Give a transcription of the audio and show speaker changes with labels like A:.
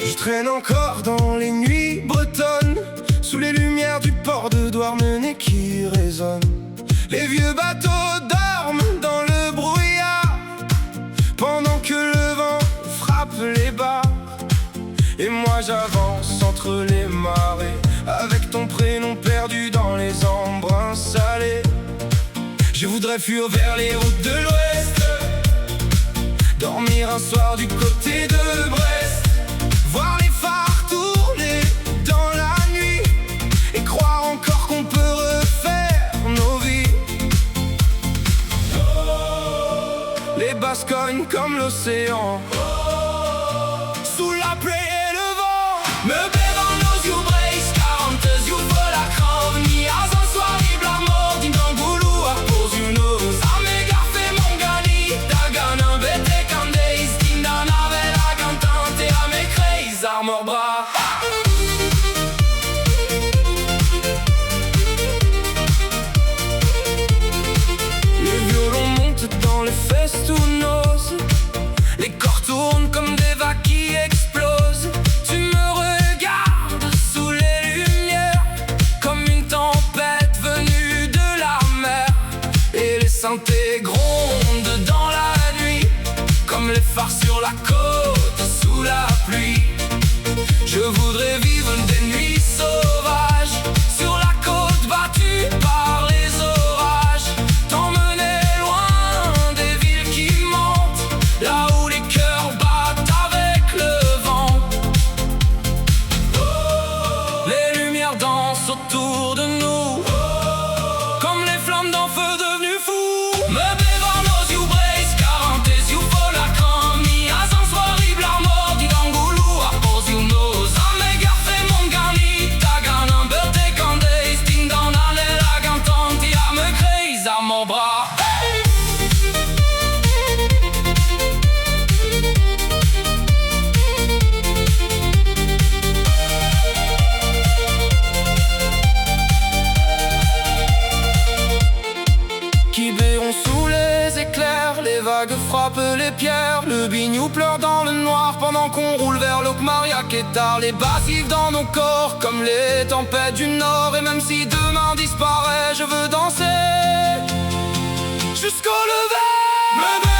A: Je traîne encore dans les nuits bretonnes, sous les lumières du port de Douarnenez qui résonnent. Les vieux bateaux dorment dans le brouillard, pendant que le vent frappe les barres. Et moi j'avance entre les marées, avec ton prénom perdu dans les embruns salés. Je voudrais fuir vers les routes de l'Ouest, dormir un soir du côté de Brest, voir les phares tourner dans la nuit, et croire encore qu'on peut refaire nos vies. Les Bascognes comme l'océan, sous la pluie et le vent. Me bevan you brace, 40 you vol la crave, ni à un soir libre la mort, din d'angoulou à pose you nose. A me gaffe mon gani, dagan un bête candace, din d'an ave la cantante, et à me craze armor bras. Les violons montent dans les festounos, les corps tournent comme des vagues qui explosent. Tu me regardes sous les lumières, comme une tempête venue de la mer. Et les synthés grondent dans la nuit, comme les phares sur la côte sous la pluie. Je voudrais vivre des nuits sauvages, sur la côte battue par les orages, t'emmener loin des villes qui mentent, là où les cœurs battent avec le vent. Les lumières dansent autour de nous, comme les flammes d'un feu devenu fou. Me bevan you brace, 40 you vol la crame, ni à un soir libre la mort, dit d'angoulou à pose you nose. A me gaffe mon gani, tagan un birthday candace, din d'an aller la cantante, et à me craze à mon bras. Qui béont sous les éclairs, les vagues frappent les pierres. Le bignou pleure dans le noir pendant qu'on roule vers l'Ocmariac et tard. Les basses vivent dans nos corps comme les tempêtes du nord. Et même si demain disparaît, je veux danser jusqu'au lever.